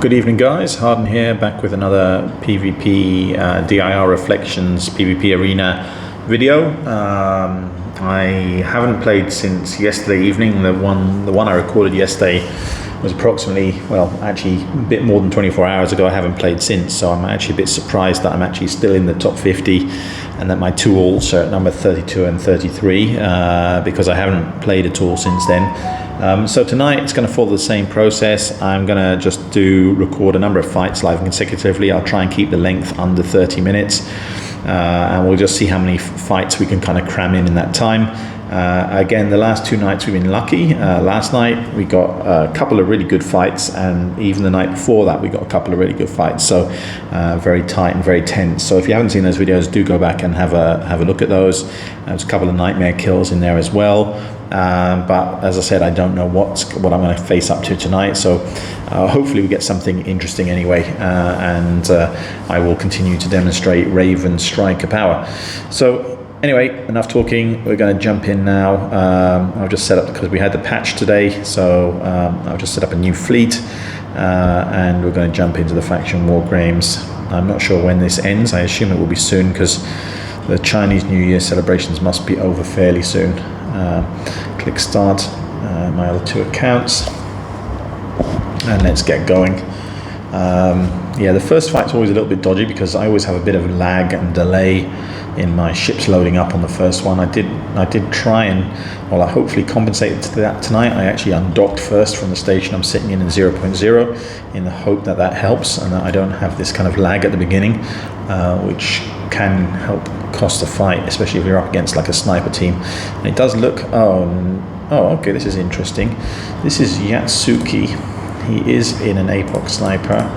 Good evening guys, Harden here, back with another PvP DIR Reflections PvP Arena video. I haven't played since yesterday evening. The one I recorded yesterday was approximately, well, actually a bit more than 24 hours ago. I haven't played since, so I'm actually a bit surprised that I'm actually still in the top 50 and that my two alts are at number 32 and 33 because I haven't played at all since then. So tonight it's going to follow the same process. I'm going to just record a number of fights live consecutively. I'll try and keep the length under 30 minutes and we'll just see how many fights we can kind of cram in that time. Again, the last two nights we've been lucky. Last night we got a couple of really good fights, and even the night before that we got a couple of really good fights. So very tight and very tense. So if you haven't seen those videos, do go back and have a look at those. There's a couple of nightmare kills in there as well. But as I said, I don't know what I'm going to face up to tonight. So hopefully we get something interesting anyway, and I will continue to demonstrate Raven striker power. So anyway, enough talking. We're going to jump in now. I've just set up, because we had the patch today, so I've just set up a new fleet, and we're going to jump into the faction war games. I'm not sure when this ends. I assume it will be soon, because the Chinese New Year celebrations must be over fairly soon. Click start my other two accounts, and let's get going. Yeah, the first fight's always a little bit dodgy because I always have a bit of lag and delay in my ships loading up on the first one. I did try and, well, I hopefully compensated to that tonight. I actually undocked first from the station I'm sitting in 0.0 in the hope that that helps and that I don't have this kind of lag at the beginning, which can help cost a fight, especially if you're up against like a sniper team. And it does look, oh okay, this is interesting. This is Yatsuki. He is in an Apoc sniper,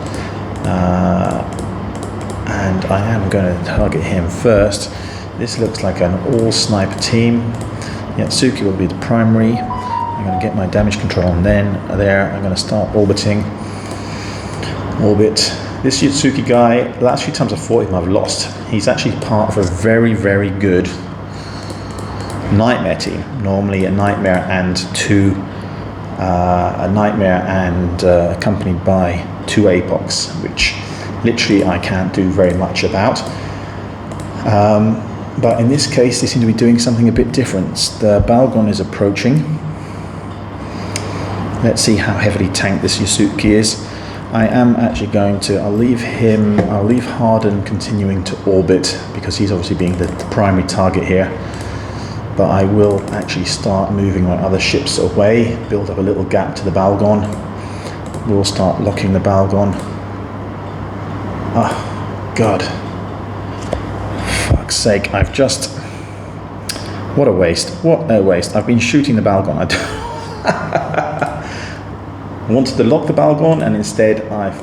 and I am going to target him first. This looks like an all sniper team. Yatsuki will be the primary. I'm going to get my damage control on there. I'm going to start orbiting. Orbit. This Yatsuki guy, the last few times I've fought him, I've lost. He's actually part of a very, very good nightmare team. Normally a nightmare and accompanied by two Apocs, which literally I can't do very much about. But in this case, they seem to be doing something a bit different. The Bhaalghorn is approaching. Let's see how heavily tanked this Yatsuki is. I am actually going to, I'll leave Harden continuing to orbit because he's obviously being the primary target here. But I will actually start moving my other ships away, build up a little gap to the Bhaalghorn. We'll start locking the Bhaalghorn. Oh, God. Fuck's sake, what a waste. What a waste. I've been shooting the Bhaalghorn. I wanted to lock the Bhaalghorn and instead I've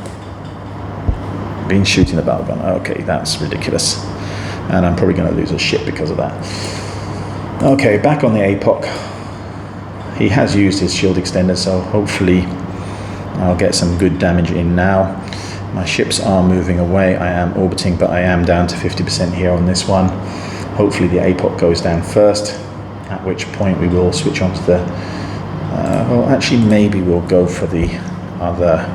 been shooting the Bhaalghorn. Okay, that's ridiculous. And I'm probably going to lose a ship because of that. Okay, back on the Apoc. He has used his shield extender, so hopefully I'll get some good damage in now. My ships are moving away. I am orbiting, but I am down to 50% here on this one. Hopefully the Apoc goes down first, at which point we will switch on to the... well, actually, maybe we'll go for the other...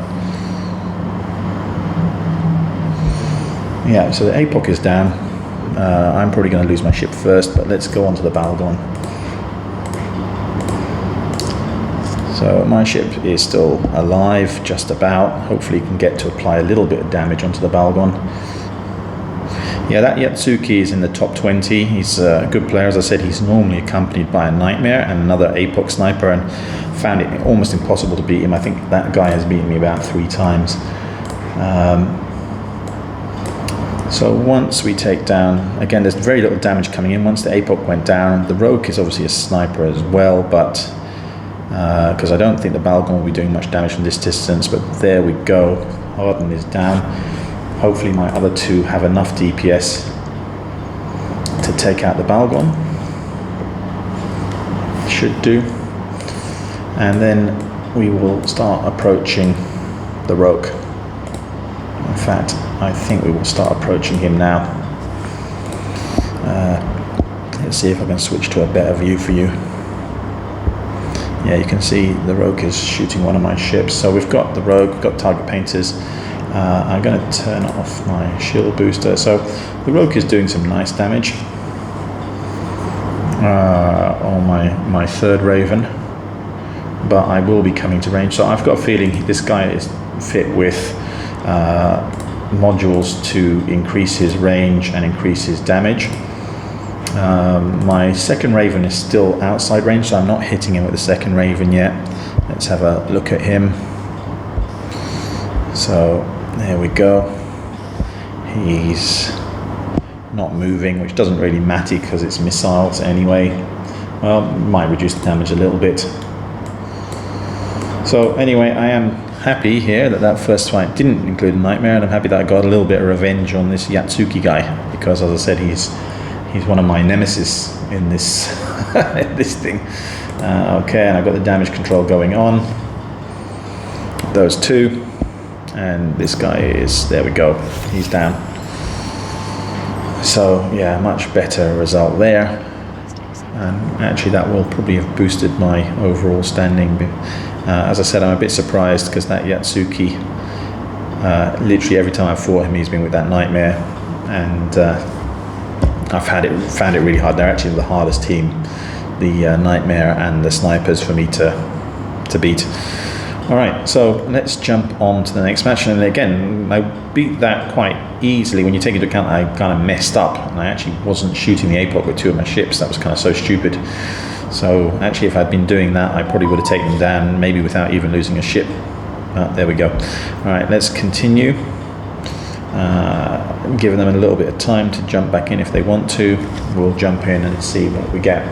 Yeah, so the Apoc is down. I'm probably going to lose my ship first, but let's go on to the Bhaalghorn. So my ship is still alive, just about. Hopefully he can get to apply a little bit of damage onto the Bhaalghorn. Yeah, that Yatsuki is in the top 20. He's a good player. As I said, he's normally accompanied by a nightmare and another Apoc sniper, and found it almost impossible to beat him. I think that guy has beaten me about 3 times. So once we take down, again, there's very little damage coming in. Once the Apoc went down, the Rokh is obviously a sniper as well, but because I don't think the Bhaalghorn will be doing much damage from this distance, but there we go. Harden is down. Hopefully my other two have enough DPS to take out the Bhaalghorn. Should do. And then we will start approaching the Rokh. In fact, I think we will start approaching him now. Let's see if I can switch to a better view for you. Yeah, you can see the Rokh is shooting one of my ships. So we've got the Rokh, we've got target painters. I'm going to turn off my shield booster. So the Rokh is doing some nice damage on my third Raven, but I will be coming to range. So I've got a feeling this guy is fit with modules to increase his range and increase his damage. My second Raven is still outside range, so I'm not hitting him with the second Raven yet. Let's have a look at him. So there we go. He's not moving, which doesn't really matter because it's missiles anyway. Well, might reduce the damage a little bit. So anyway, I am happy here that first fight didn't include a nightmare, and I'm happy that I got a little bit of revenge on this Yatsuki guy, because as I said, he's one of my nemesis in this in this thing. Okay, and I've got the damage control going on. Those two, and this guy is, there we go, he's down. So yeah, much better result there. And actually that will probably have boosted my overall standing. As I said, I'm a bit surprised because that Yatsuki, literally every time I've fought him, he's been with that nightmare, and I've found it really hard. They're actually the hardest team, the nightmare and the snipers, for me to beat. All right, so let's jump on to the next match. And again, I beat that quite easily when you take into account that I kind of messed up and I actually wasn't shooting the Apoc with two of my ships. That was kind of so stupid. So actually, if I'd been doing that, I probably would have taken them down, maybe without even losing a ship. But there we go. All right, let's continue. Giving them a little bit of time to jump back in if they want to. We'll jump in and see what we get.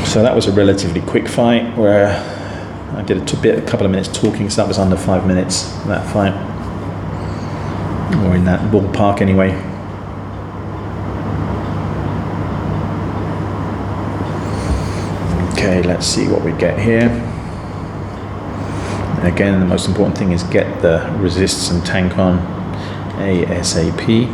So that was a relatively quick fight where I did a couple of minutes talking, so that was under 5 minutes, that fight. Or in that ballpark anyway. Okay, let's see what we get here. Again, the most important thing is get the resists and tank on ASAP.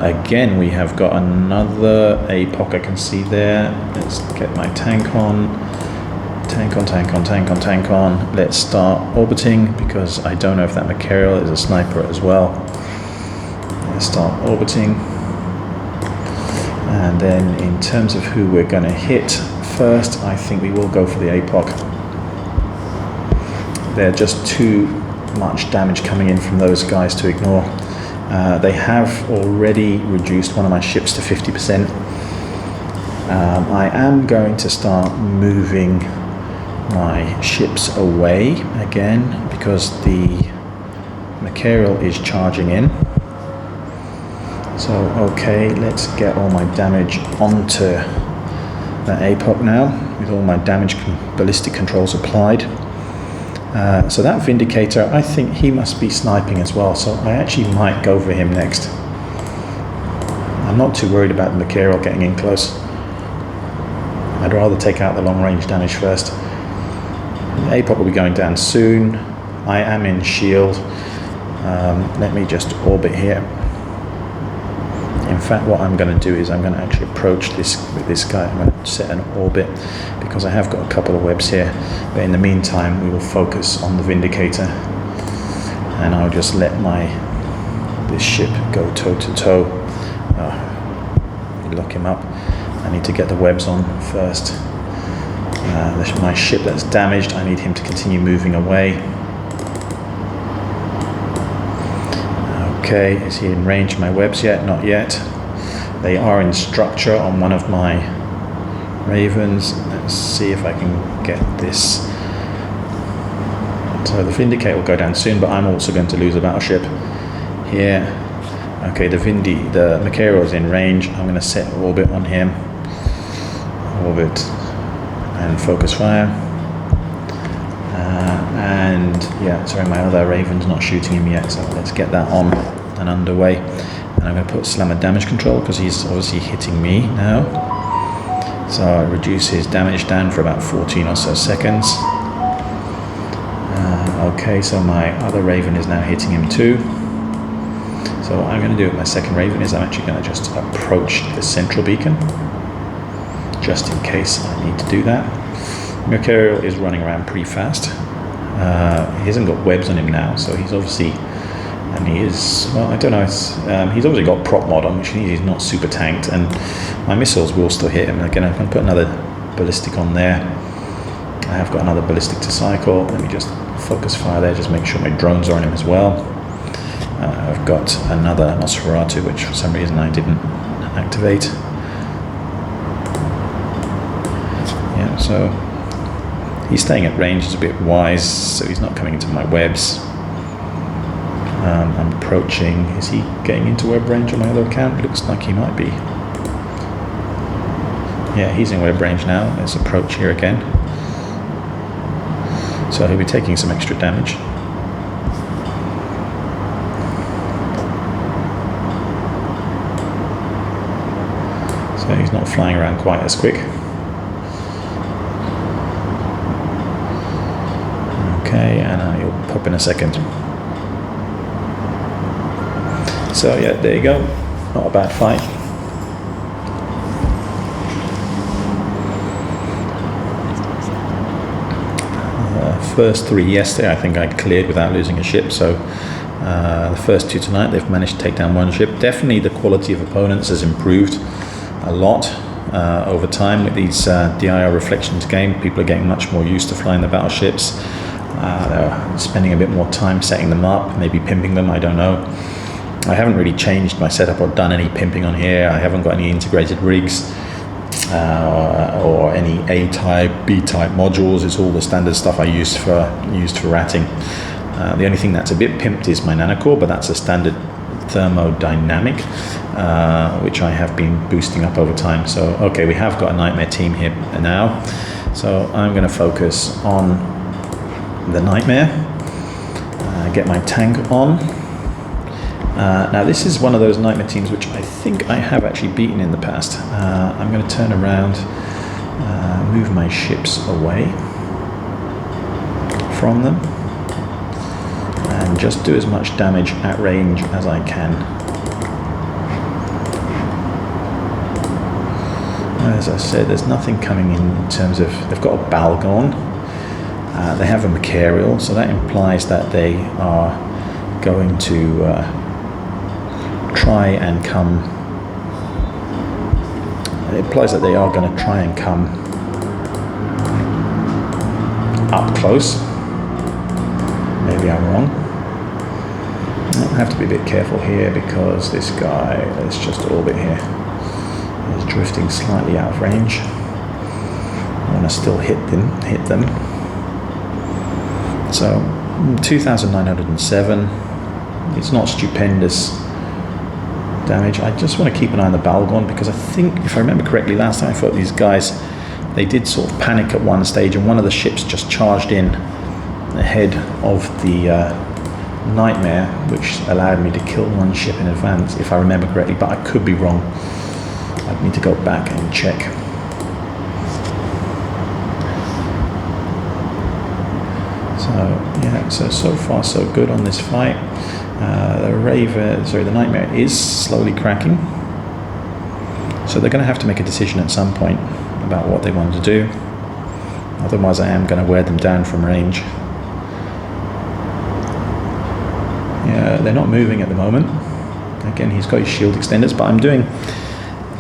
Again, we have got another Apoc I can see there. Let's get my tank on. Tank on, tank on, tank on, tank on. Let's start orbiting, because I don't know if that Machariel is a sniper as well. Let's start orbiting. And then in terms of who we're going to hit first, I think we will go for the Apoc. They're just too much damage coming in from those guys to ignore. They have already reduced one of my ships to 50%. I am going to start moving my ships away again, because the Machariel is charging in. So okay, let's get all my damage onto that Apoc now, with all my damage ballistic controls applied. So that Vindicator, I think he must be sniping as well, so I actually might go for him next. I'm not too worried about the Machariel getting in close. I'd rather take out the long range damage first. The Apoc will be going down soon. I am in shield. Let me just orbit here. In fact, what I'm going to do is I'm going to actually approach this with this guy. I'm going to set an orbit, because I have got a couple of webs here. But in the meantime, we will focus on the Vindicator, and I'll just let this ship go toe to toe. Lock him up. I need to get the webs on first. My ship that's damaged, I need him to continue moving away. Okay, is he in range of my webs yet? Not yet. They are in structure on one of my Ravens. Let's see if I can get this. So the Vindicator will go down soon, but I'm also going to lose a battleship here. Okay, the Machariel is in range. I'm going to set orbit on him. Orbit and focus fire. And yeah, sorry, my other Raven's not shooting him yet, so let's get that on and underway. And I'm going to put slammer damage control, because he's obviously hitting me now. So I reduce his damage down for about 14 or so seconds. Okay, so my other Raven is now hitting him too. So what I'm going to do with my second Raven is I'm actually going to just approach the central beacon. just in case I need to do that. Machariel is running around pretty fast. He hasn't got webs on him now, so he's obviously, and he is, well, I don't know, he's obviously got prop mod on, which means he's not super tanked, and my missiles will still hit him. Again, I can put another ballistic on there. I have got another ballistic to cycle. Let me just focus fire there, just make sure my drones are on him as well. I've got another Nosferatu, which for some reason I didn't activate. Yeah, so he's staying at range, he's a bit wise, so he's not coming into my webs. I'm approaching. Is he getting into web range on my other account? Looks like he might be. Yeah, he's in web range now. Let's approach here again. So he'll be taking some extra damage. So he's not flying around quite as quick. Okay, and he'll pop in a second. So yeah, there you go. Not a bad fight. First 3 yesterday I think I cleared without losing a ship, so the first 2 tonight they've managed to take down 1 ship. Definitely the quality of opponents has improved a lot over time with these DIR Reflections game. People are getting much more used to flying the battleships. They're spending a bit more time setting them up, maybe pimping them, I don't know. I haven't really changed my setup or done any pimping on here. I haven't got any integrated rigs. Or any A-type, B-type modules. It's all the standard stuff I used for ratting. The only thing that's a bit pimped is my nanocore, but that's a standard thermodynamic, which I have been boosting up over time. So, okay, we have got a Nightmare team here now. So I'm going to focus on the Nightmare, get my tank on. Now this is one of those Nightmare teams which I think I have actually beaten in the past. I'm going to turn around, move my ships away from them, and just do as much damage at range as I can. As I said, there's nothing coming in terms of, they've got a Bhaalghorn, they have a Machariel, so that implies that they are going to try and come, it implies that they are going to try and come up close. Maybe I'm wrong. I have to be a bit careful here because this guy, let's just orbit here, is drifting slightly out of range. I want to still hit them. So 2,907, it's not stupendous damage. I just want to keep an eye on the Bhaalghorn because I think, if I remember correctly, last time I fought these guys, they did sort of panic at one stage and one of the ships just charged in ahead of the Nightmare, which allowed me to kill 1 ship in advance, if I remember correctly, but I could be wrong. I'd need to go back and check. So yeah, so far so good on this fight. The Nightmare is slowly cracking, so they're going to have to make a decision at some point about what they want to do. Otherwise, I am going to wear them down from range. Yeah, they're not moving at the moment. Again, he's got his shield extenders, but I'm doing,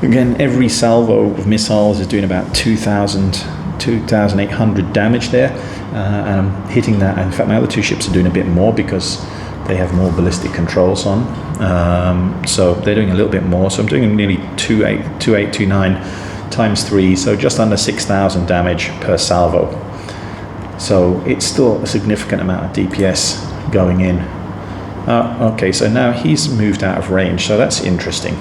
again, every salvo of missiles is doing about 2,800 damage there, and I'm hitting that. In fact, my other 2 ships are doing a bit more because they have more ballistic controls on, so they're doing a little bit more. So I'm doing nearly 2829 times 3, so just under 6,000 damage per salvo. So it's still a significant amount of DPS going in. Okay, so now he's moved out of range, so that's interesting.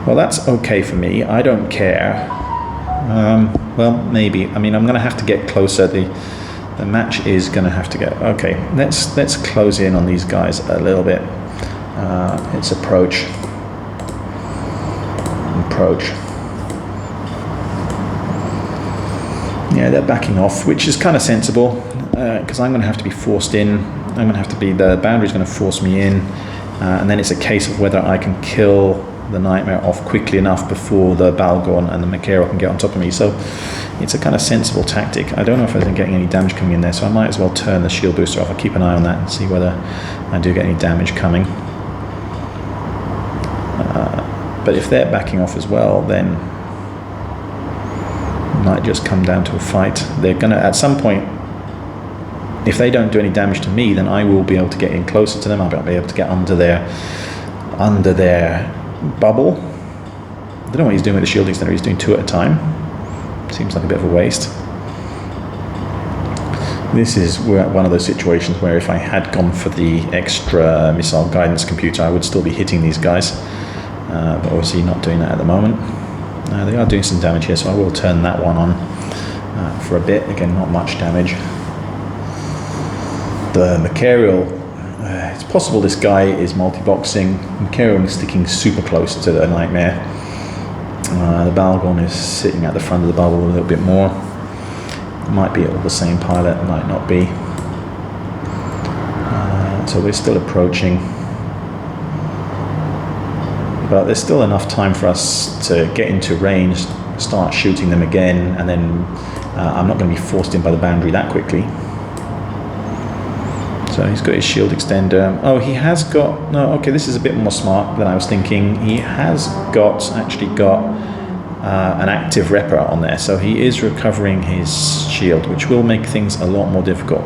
Well, that's okay for me. I don't care. Well, maybe. I mean, I'm going to have to get closer. The match is going to have to get... Okay, let's close in on these guys a little bit. Let's approach. Yeah, they're backing off, which is kind of sensible, because I'm going to have to be forced in. The boundary's going to force me in, and then it's a case of whether I can kill the Nightmare off quickly enough before the Bhaalghorn and the Machariel can get on top of me. So it's a kind of sensible tactic. I don't know if I'm getting any damage coming in there, so I might as well turn the shield booster off. I'll keep an eye on that and see whether I do get any damage coming. But if they're backing off as well, then it might just come down to a fight. They're going to, at some point, if they don't do any damage to me, then I will be able to get in closer to them. I'll be able to get under their bubble. I don't know what he's doing with the shield extender. He's doing 2 at a time. Seems like a bit of a waste. This is one of those situations where if I had gone for the extra missile guidance computer, I would still be hitting these guys. But obviously not doing that at the moment. They are doing some damage here, so I will turn that one on for a bit. Again, not much damage. The Machariel, it's possible this guy is multi-boxing. Machariel is sticking super close to the Nightmare. The Bhaalgorn is sitting at the front of the bubble a little bit more. Might be all the same pilot, might not be. So we're still approaching. But there's still enough time for us to get into range, start shooting them again, and then I'm not going to be forced in by the boundary that quickly. So he's got his shield extender. Oh, he has got... No, okay, this is a bit more smart than I was thinking. He has actually got an active repper on there. So he is recovering his shield, which will make things a lot more difficult.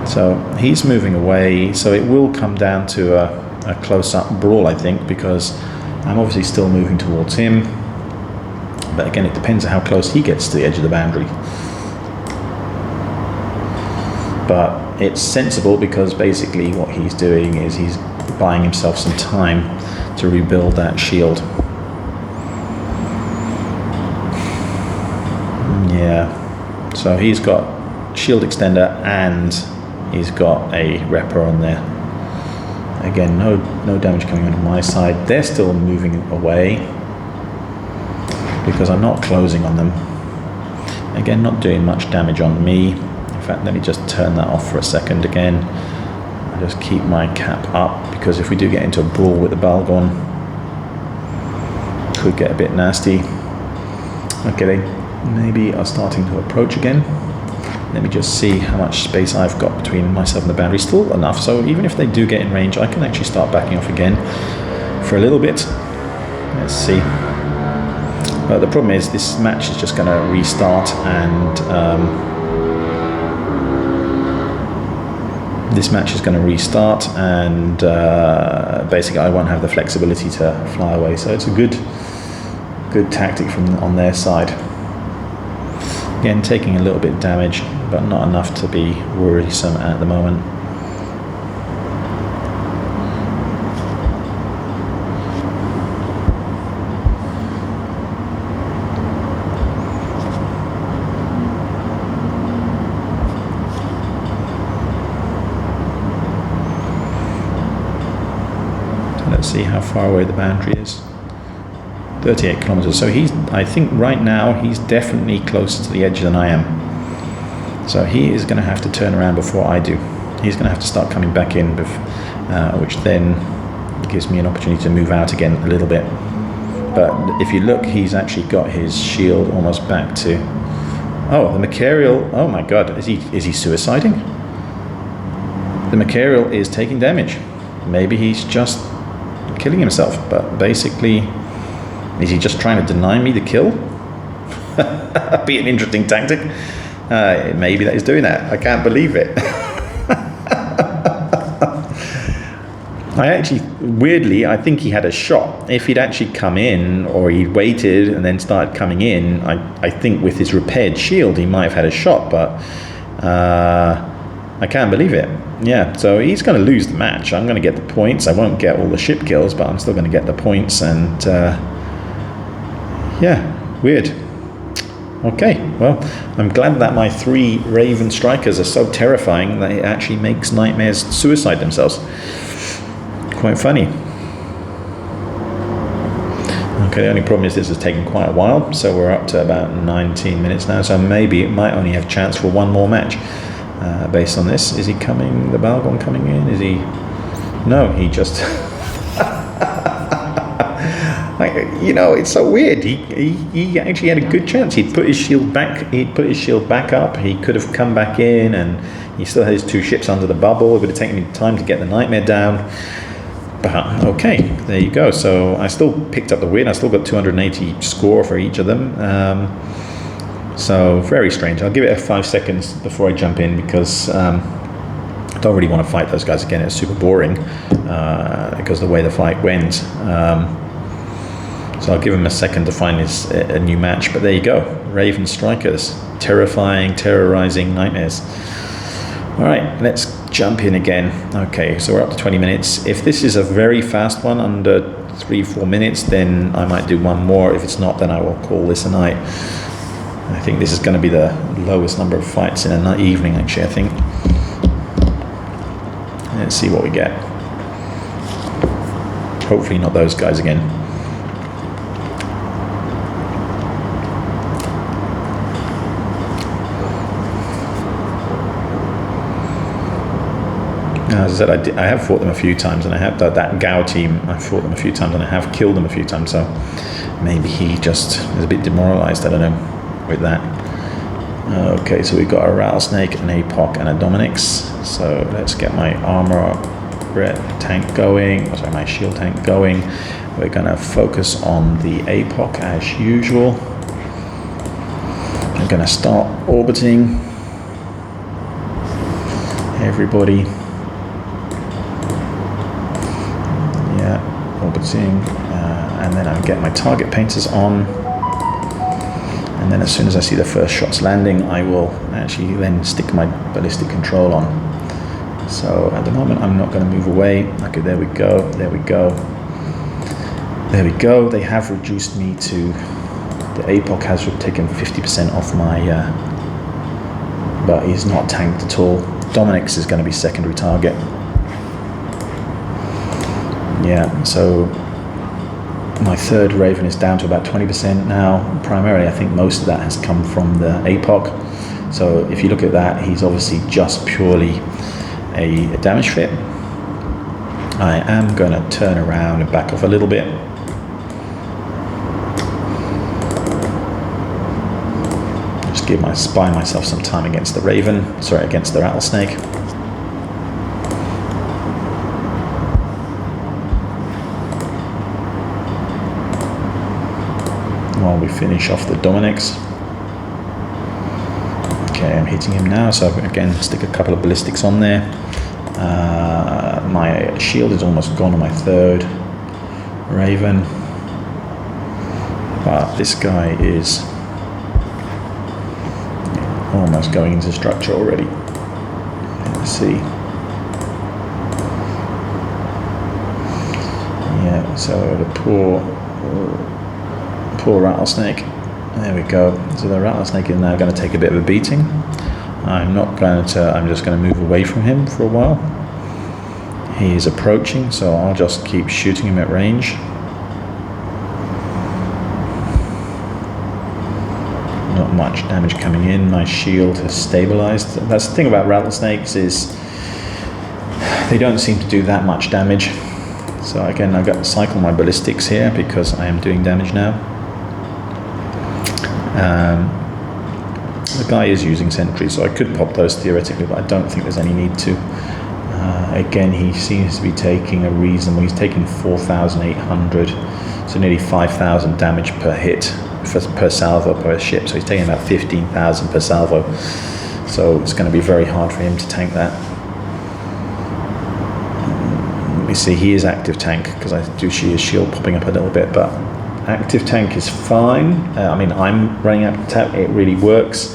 So he's moving away. So it will come down to a close-up brawl, I think, because I'm obviously still moving towards him. But again, it depends on how close he gets to the edge of the boundary. But it's sensible because basically what he's doing is he's buying himself some time to rebuild that shield. Yeah, so he's got shield extender and he's got a repper on there. Again, no damage coming on my side. They're still moving away because I'm not closing on them. Again, not doing much damage on me. In fact, let me just turn that off for a second again. I'll just keep my cap up because if we do get into a brawl with the Bhaalgorn, it could get a bit nasty. Okay, they maybe are starting to approach again. Let me just see how much space I've got between myself and the boundary. Still enough, so even if they do get in range, I can actually start backing off again for a little bit. Let's see. But the problem is this match is just going to restart and basically I won't have the flexibility to fly away. So it's a good tactic from on their side. Again, taking a little bit of damage, but not enough to be worrisome at the moment. So let's see how far away the boundary is. 38 kilometers. So I think right now he's definitely closer to the edge than I am. So he is going to have to turn around before I do. He's going to have to start coming back in, which then gives me an opportunity to move out again a little bit. But if you look, he's actually got his shield almost back to... Oh, the Machariel. Oh my God, is he suiciding? The Machariel is taking damage. Maybe he's just killing himself, but basically... Is he just trying to deny me the kill? Be an interesting tactic. Maybe that he's doing that. I can't believe it. I actually, weirdly, I think he had a shot. If he'd actually come in, or he waited and then started coming in, I think with his repaired shield, he might have had a shot, but I can't believe it. Yeah, so he's going to lose the match. I'm going to get the points. I won't get all the ship kills, but I'm still going to get the points, and... yeah, weird. Okay, well, I'm glad that my 3 Raven strikers are so terrifying that it actually makes nightmares suicide themselves. Quite funny. Okay, the only problem is this has taken quite a while, so we're up to about 19 minutes now, so maybe it might only have chance for one more match based on this. Is he coming, the Bhaalgorn coming in? Is he... No, he just... You know, it's so weird. He actually had a good chance. He'd put his shield back. He'd put his shield back up. He could have come back in, and he still had his 2 ships under the bubble. It would have taken him time to get the nightmare down. But okay, there you go. So I still picked up the win. I still got 280 score for each of them. So very strange. I'll give it 5 seconds before I jump in, because I don't really want to fight those guys again. It's super boring because the way the fight went. So I'll give him a second to find a new match. But there you go. Raven Strikers. Terrifying, terrorizing nightmares. All right, let's jump in again. Okay, so we're up to 20 minutes. If this is a very fast one, under 3-4 minutes, then I might do one more. If it's not, then I will call this a night. I think this is going to be the lowest number of fights in a evening, actually, I think. Let's see what we get. Hopefully not those guys again. As I said, I have fought them a few times, and I have that Gao team. I've fought them a few times, and I have killed them a few times. So maybe he just is a bit demoralized. I don't know with that. Okay, so we've got a Rattlesnake, an Apoc, and a Dominix. So let's get my armor tank going. Sorry, my shield tank going. We're gonna focus on the Apoc as usual. I'm gonna start orbiting everybody. Orbiting, and then I'll get my target painters on, and then as soon as I see the first shots landing, I will actually then stick my ballistic control on. So at the moment I'm not going to move away. Okay, there we go, there we go, there we go. They have reduced me to, the Apoc has taken 50% off my, but he's not tanked at all. Dominix is going to be secondary target. Yeah, so my third Raven is down to about 20% now. Primarily, I think most of that has come from the Apoc. So if you look at that, he's obviously just purely a damage fit. I am going to turn around and back off a little bit. Just buy myself some time against the Raven, sorry, against the Rattlesnake. While we finish off the Dominix. Okay, I'm hitting him now, so again, stick a couple of ballistics on there. My shield is almost gone on my third Raven, but this guy is almost going into structure already. Let's see. Yeah, so the poor Rattlesnake. There we go. So the Rattlesnake is now going to take a bit of a beating. I'm just going to move away from him for a while. He is approaching, so I'll just keep shooting him at range. Not much damage coming in. My shield has stabilized. That's the thing about Rattlesnakes, is they don't seem to do that much damage. So again, I've got to cycle my ballistics here because I am doing damage now. The guy is using sentries, so I could pop those theoretically, but I don't think there's any need to. Again, he seems to be taking a reasonable, he's taking 4,800, so nearly 5,000 damage per hit, per salvo per ship, so he's taking about 15,000 per salvo. So it's going to be very hard for him to tank that. Let me see, he is active tank, because I do see his shield popping up a little bit, but active tank is fine. I mean, I'm running active tank, it really works,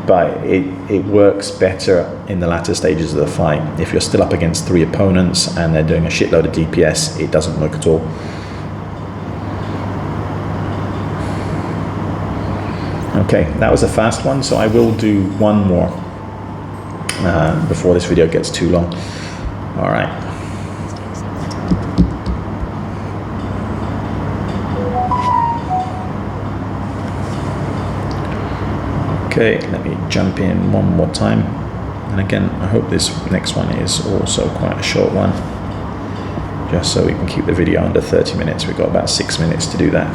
but it works better in the latter stages of the fight. If you're still up against 3 opponents and they're doing a shitload of DPS, it doesn't work at all. Okay, that was a fast one, so I will do one more before this video gets too long. All right. Okay, let me jump in one more time. And again, I hope this next one is also quite a short one. just so we can keep the video under 30 minutes. We've got about 6 minutes to do that.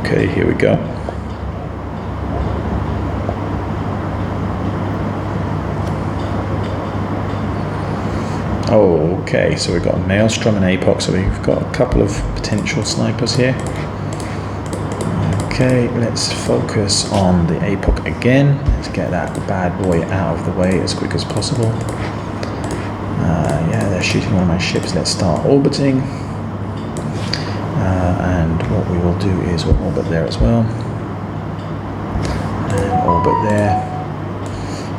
Okay, here we go. Oh, okay, so we've got a Maelstrom and Apoc, so we've got a couple of potential snipers here. Okay, let's focus on the Apoc again. Let's get that bad boy out of the way as quick as possible. Yeah, they're shooting one of my ships. Let's start orbiting. And what we will do is we'll orbit there as well. And orbit there.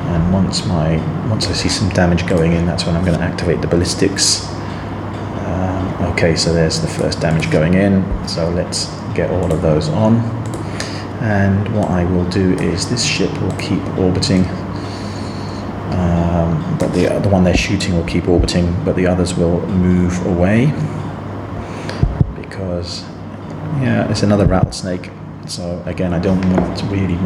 And once I see some damage going in, that's when I'm going to activate the ballistics. Okay, so there's the first damage going in. So let's get all of those on. And what I will do is this ship will keep orbiting. But the one they're shooting will keep orbiting, but the others will move away. Because, yeah, it's another Rattlesnake. So again, I don't really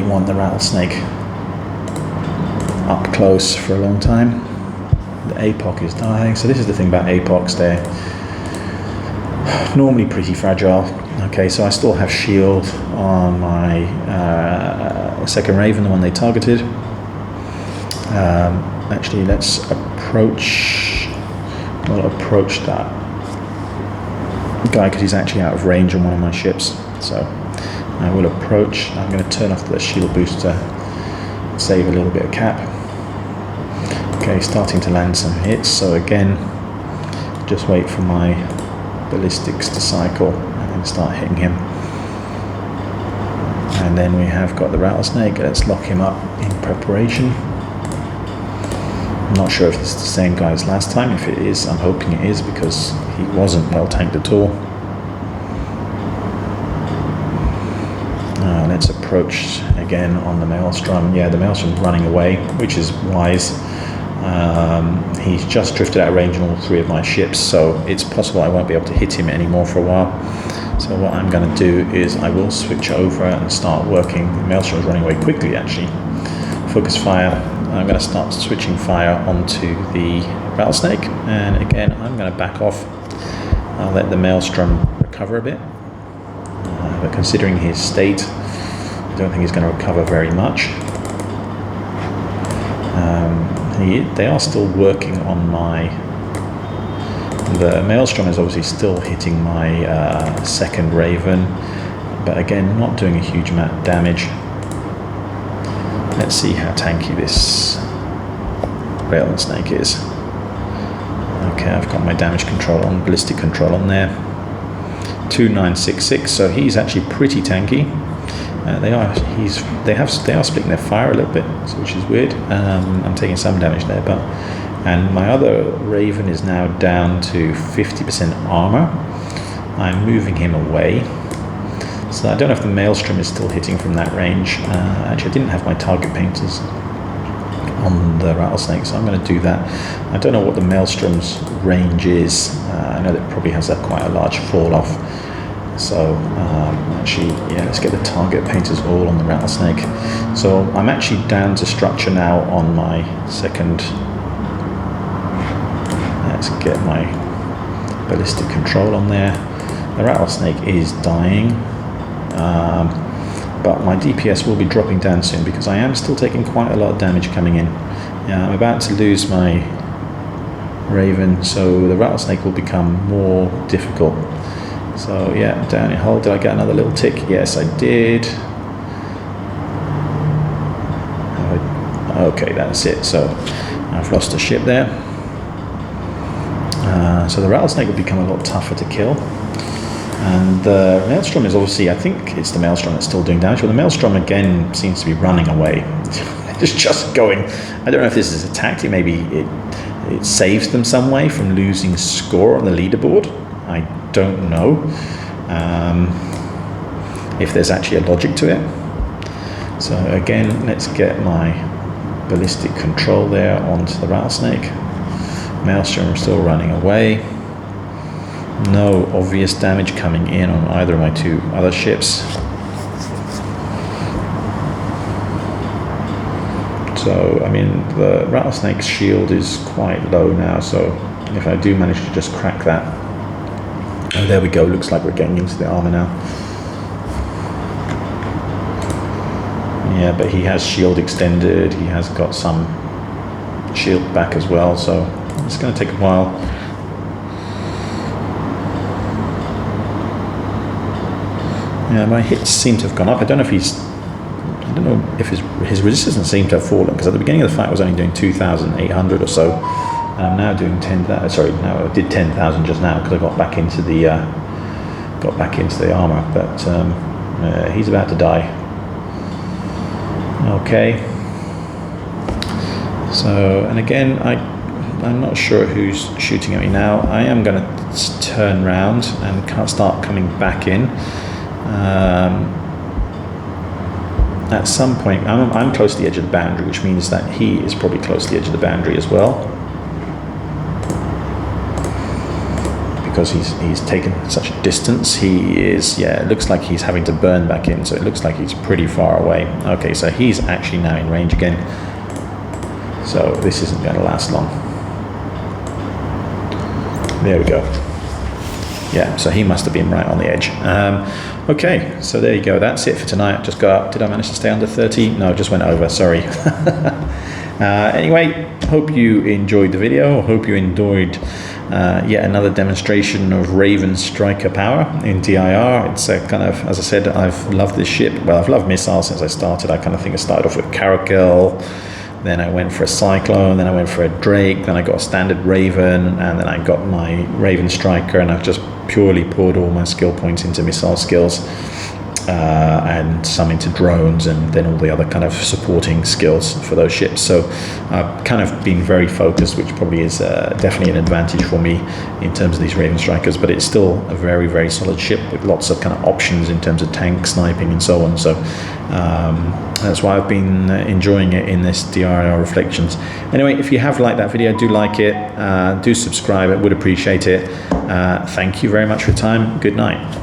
want the Rattlesnake up close for a long time. The Apoc is dying. So this is the thing about Apocs, they're normally pretty fragile. Okay, so I still have shield on my second Raven, the one they targeted. Actually, let's approach that guy because he's actually out of range on one of my ships. So I will approach. I'm going to turn off the shield booster, save a little bit of cap. Okay, starting to land some hits. So again, just wait for my ballistics to cycle and then start hitting him. And then we have got the Rattlesnake. Let's lock him up in preparation. I'm not sure if it's the same guy as last time. If it is, I'm hoping it is because he wasn't well tanked at all. Let's approach again on the Maelstrom. Yeah, the Maelstrom's running away, which is wise. He's just drifted out of range on all three of my ships, so it's possible I won't be able to hit him anymore for a while. So what I'm going to do is I will switch over and start working. The Maelstrom is running away quickly, actually. Focus fire. I'm going to start switching fire onto the Rattlesnake, and again I'm going to back off. I'll let the Maelstrom recover a bit, but considering his state, I don't think he's going to recover very much. They are still working on my... The Maelstrom is obviously still hitting my second Raven, but again not doing a huge amount of damage. Let's see how tanky this Rattlesnake is. Okay, I've got my damage control on, ballistic control on there. 2966, so he's actually pretty tanky. They are splitting their fire a little bit, which is weird. I'm taking some damage there, and my other Raven is now down to 50% armor. I'm moving him away. So I don't know if the Maelstrom is still hitting from that range. Actually, I didn't have my target painters on the Rattlesnake, so I'm going to do that. I don't know what the Maelstrom's range is. I know that it probably has quite a large fall off. So actually, yeah, let's get the target painters all on the Rattlesnake. So I'm actually down to structure now on my second. Let's get my ballistic control on there. The Rattlesnake is dying. But my DPS will be dropping down soon because I am still taking quite a lot of damage coming in. I'm about to lose my Raven, so the Rattlesnake will become more difficult. So yeah, down in hull. Did I get another little tick? Yes, I did. Okay, that's it. So I've lost a ship there. So the Rattlesnake will become a lot tougher to kill. And the Maelstrom is obviously, I think it's the Maelstrom that's still doing damage, but the Maelstrom again seems to be running away. It's just going. I don't know if this is a tactic, maybe it saves them some way from losing score on the leaderboard. I don't know if there's actually a logic to it. So again, let's get my ballistic control there onto the Rattlesnake. Maelstrom still running away. No obvious damage coming in on either of my two other ships. So, I mean, the Rattlesnake's shield is quite low now, so if I do manage to just crack that. Oh, there we go, looks like we're getting into the armor now. Yeah, but he has shield extended, he has got some shield back as well, so it's going to take a while. Yeah, my hits seem to have gone up. I don't know if his resistance seemed to have fallen, because at the beginning of the fight I was only doing 2,800 or so, and I'm now doing 10,000. Sorry, no, I did 10,000 just now because I got back into the armor. But he's about to die. Okay. So, and again, I'm not sure who's shooting at me now. I am going to turn round and start coming back in. At some point, I'm close to the edge of the boundary, which means that he is probably close to the edge of the boundary as well, because he's taken such a distance. He is, yeah, it looks like he's having to burn back in, so it looks like he's pretty far away. Okay, so he's actually now in range again, so this isn't going to last long. There we go. Yeah, so he must have been right on the edge. Okay, so there you go. That's it for tonight. Just got up. Did I manage to stay under 30? No, just went over. Sorry. Anyway, hope you enjoyed the video. Hope you enjoyed yet another demonstration of Raven striker power in DIR. It's a kind of, as I said, I've loved this ship. Well, I've loved missiles since I started. I kind of think I started off with comical. Then I went for a Cyclone, then I went for a Drake, then I got a standard Raven, and then I got my Raven Striker, and I've just purely poured all my skill points into missile skills, and some into drones, and then all the other kind of supporting skills for those ships. So I've kind of been very focused, which probably is definitely an advantage for me in terms of these Raven Strikers, but it's still a very, very solid ship with lots of kind of options in terms of tank sniping and so on. So that's why I've been enjoying it in this DIR Reflections. Anyway, if you have liked that video, do like it, do subscribe, I would appreciate it. Thank you very much for your time. Good night.